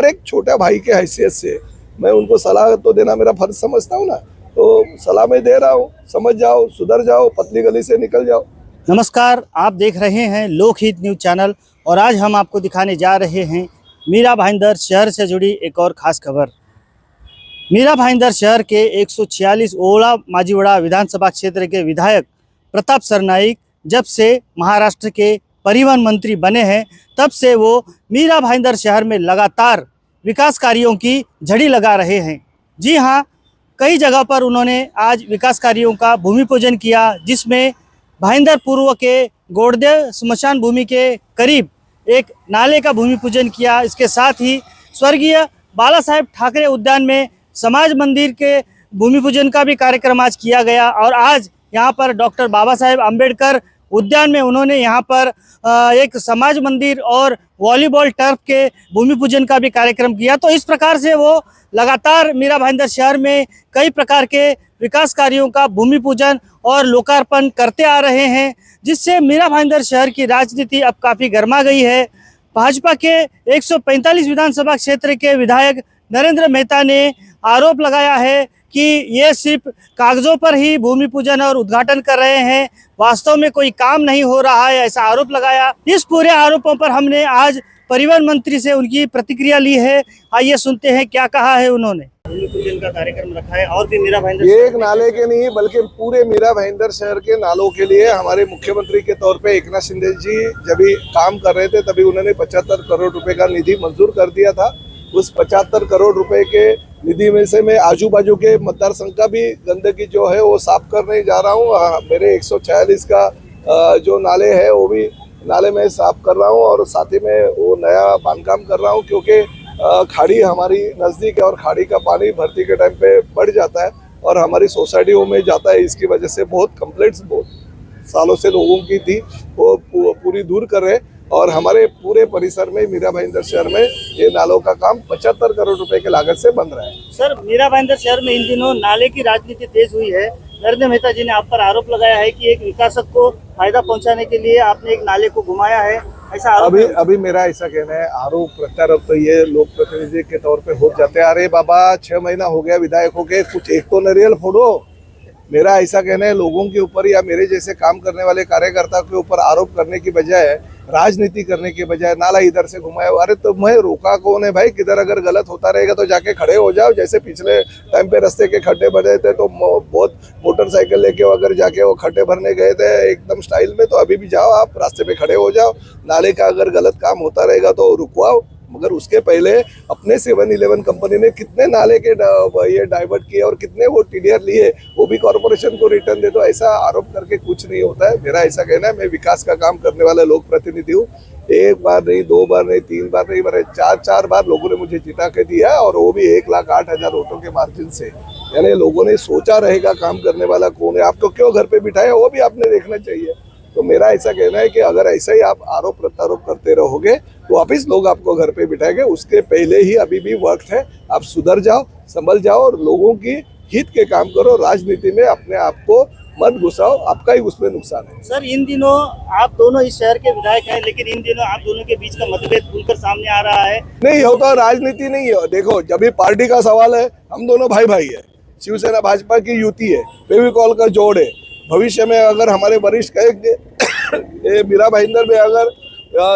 मगर एक छोटा भाई के हैसियत से मैं उनको सलाह तो देना मेरा फर्ज समझता हूँ ना, तो सलाह मैं दे रहा हूँ, समझ जाओ, सुधर जाओ, पतली गली से निकल जाओ। नमस्कार, आप देख रहे हैं लोकहित न्यूज चैनल और आज हम आपको दिखाने जा रहे हैं मीरा भाईंदर शहर से जुड़ी एक और खास खबर। मीरा भाईंदर शहर के 146 ओला माजीवाड़ा विधानसभा क्षेत्र के विधायक प्रताप सरनाईक जब से महाराष्ट्र के परिवहन मंत्री बने हैं तब से वो मीरा भाईंदर शहर में लगातार विकास कार्यों की झड़ी लगा रहे हैं। जी हाँ, कई जगह पर उन्होंने आज विकास कार्यों का भूमि पूजन किया, जिसमें भाईंदर पूर्व के गोड़देव स्मशान भूमि के करीब एक नाले का भूमि पूजन किया। इसके साथ ही स्वर्गीय बाला साहेब ठाकरे उद्यान में समाज मंदिर के भूमि पूजन का भी कार्यक्रम आज किया गया और आज यहाँ पर डॉक्टर बाबा साहेब अम्बेडकर उद्यान में उन्होंने यहाँ पर एक समाज मंदिर और वॉलीबॉल टर्फ के भूमि पूजन का भी कार्यक्रम किया। तो इस प्रकार से वो लगातार मीरा भाईंदर शहर में कई प्रकार के विकास कार्यों का भूमि पूजन और लोकार्पण करते आ रहे हैं, जिससे मीरा भाईंदर शहर की राजनीति अब काफ़ी गर्मा गई है। भाजपा के 145 विधानसभा क्षेत्र के विधायक नरेंद्र मेहता ने आरोप लगाया है कि ये सिर्फ कागजों पर ही भूमि पूजन और उद्घाटन कर रहे हैं, वास्तव में कोई काम नहीं हो रहा है, ऐसा आरोप लगाया। इस पूरे आरोपों पर हमने आज परिवहन मंत्री से उनकी प्रतिक्रिया ली है। आइए सुनते हैं क्या कहा है उन्होंने। भूमि पूजन का कार्यक्रम रखा है और भी मीरा भाईंदर ये एक नाले के नहीं बल्कि पूरे मीरा भाईंदर शहर के नालों के लिए हमारे मुख्यमंत्री के तौर पे एकनाथ शिंदे जी जब भी काम कर रहे थे तभी उन्होंने 75 करोड़ रुपए का निधि मंजूर कर दिया था। उस 75 करोड़ रुपए के निधि में से मैं आजू बाजू के मतदार संघ का भी गंदगी जो है वो साफ करने जा रहा हूँ। मेरे 146 का जो नाले है वो भी नाले में साफ कर रहा हूँ और साथ ही में वो नया बांधकाम कर रहा हूँ, क्योंकि खाड़ी हमारी नज़दीक है और खाड़ी का पानी भर्ती के टाइम पे बढ़ जाता है और हमारी सोसाइटियों में जाता है। इसकी वजह से बहुत कंप्लेंट्स बहुत सालों से लोगों की थी, वो पूरी दूर कर रहे और हमारे पूरे परिसर में मीरा भाईंदर शहर में ये नालों का काम 75 करोड़ रुपए के लागत से बन रहा है। सर, मीरा भाईंदर शहर में इन दिनों नाले की राजनीति तेज हुई है। नरेंद्र मेहता जी ने आप पर आरोप लगाया है कि एक विकासक को फायदा पहुंचाने के लिए आपने एक नाले को घुमाया है, ऐसा आरोप अभी मेरा ऐसा कहना है, आरोप प्रत्यारोप तो ये लोक प्रतिनिधि के तौर पे हो जाते हैं। अरे बाबा, 6 महीना हो गया विधायक हो के, कुछ एक तो नारियल फोड़ो। मेरा ऐसा कहना है, लोगों के ऊपर या मेरे जैसे काम करने वाले कार्यकर्ता के ऊपर आरोप करने की बजाय, राजनीति करने के बजाय नाला इधर से घुमाया। अरे तो मैं रोका कौन है भाई? किधर अगर गलत होता रहेगा तो जाके खड़े हो जाओ। जैसे पिछले टाइम पे रास्ते के खड्डे भरे थे तो बहुत मोटरसाइकिल लेके अगर जाके वो खड्डे भरने गए थे एकदम स्टाइल में, तो अभी भी जाओ, आप रास्ते पे खड़े हो जाओ। नाले का अगर गलत काम होता रहेगा तो रुकवाओ, मगर उसके पहले अपने 7-11 कंपनी ने कितने नाले के ये डाइवर्ट किए और कितने वो टीडीआर लिए वो भी कॉर्पोरेशन को रिटर्न दे दो। ऐसा आरोप करके कुछ नहीं होता है। मेरा ऐसा कहना है, मैं विकास का काम करने वाला लोक प्रतिनिधि हूँ। 1 बार नहीं, 2 बार नहीं, 3 बार नहीं, बड़े 4 बार लोगों ने मुझे जिता के दिया और वो भी 1,08,000 वोटों के मार्जिन से। यानी लोगों ने सोचा रहेगा काम करने वाला कौन है, आपको क्यों घर पे बिठाया वो भी आपने देखना चाहिए। तो मेरा ऐसा कहना है कि अगर ऐसा ही आप आरोप प्रत्यारोप करते रहोगे तो वापिस लोग आपको घर पे बिठाएंगे। उसके पहले ही अभी भी वक्त है, आप सुधर जाओ, संभल जाओ और लोगों की हित के काम करो। राजनीति में अपने आप को मत घुसाओ, आपका ही उसमें नुकसान है। सर, इन दिनों आप दोनों इस शहर के विधायक हैं, लेकिन इन दिनों आप दोनों के बीच का मतभेद खुलकर सामने आ रहा है। नहीं होता, राजनीति नहीं है। देखो, जब भी पार्टी का सवाल है, हम दोनों भाई भाई है। शिवसेना भाजपा की युति है, फेविकॉल का जोड़ है। भविष्य में अगर हमारे वरिष्ठ कहेंगे मीरा भाईंदर में अगर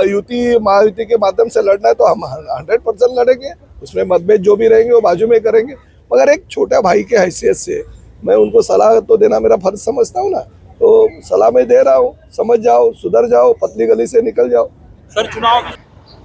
युति महायुति के माध्यम से लड़ना है तो हम 100% लड़ेंगे। उसमें मतभेद जो भी रहेंगे वो बाजू में करेंगे, मगर एक छोटा भाई के हैसियत से मैं उनको सलाह तो देना मेरा फर्ज समझता हूँ ना, तो सलाह मैं दे रहा हूँ, समझ जाओ, सुधर जाओ, पतली गली से निकल जाओ। सर, चुनाव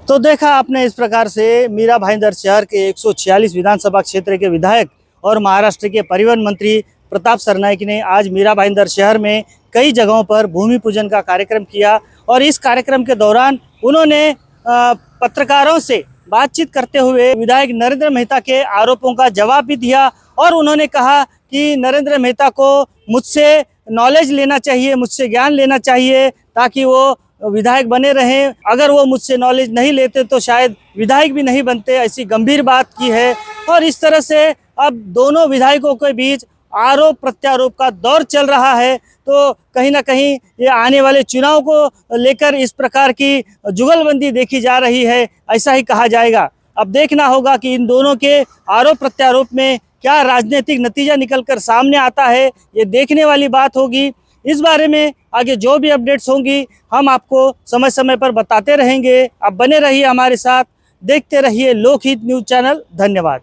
तो देखा आपने, इस प्रकार से मीरा भाईंदर शहर के 146 विधानसभा क्षेत्र के विधायक और महाराष्ट्र के परिवहन मंत्री प्रताप सरनाईक ने आज मीरा भाईंदर शहर में कई जगहों पर भूमि पूजन का कार्यक्रम किया और इस कार्यक्रम के दौरान उन्होंने पत्रकारों से बातचीत करते हुए विधायक नरेंद्र मेहता के आरोपों का जवाब भी दिया और उन्होंने कहा कि नरेंद्र मेहता को मुझसे नॉलेज लेना चाहिए, मुझसे ज्ञान लेना चाहिए ताकि वो विधायक बने रहें। अगर वो मुझसे नॉलेज नहीं लेते तो शायद विधायक भी नहीं बनते, ऐसी गंभीर बात की है। और इस तरह से अब दोनों विधायकों के बीच आरोप प्रत्यारोप का दौर चल रहा है। तो कहीं ना कहीं ये आने वाले चुनाव को लेकर इस प्रकार की जुगलबंदी देखी जा रही है, ऐसा ही कहा जाएगा। अब देखना होगा कि इन दोनों के आरोप प्रत्यारोप में क्या राजनीतिक नतीजा निकलकर सामने आता है, ये देखने वाली बात होगी। इस बारे में आगे जो भी अपडेट्स होंगी हम आपको समय समय पर बताते रहेंगे। आप बने रहिए हमारे साथ, देखते रहिए लोकहित न्यूज़ चैनल। धन्यवाद।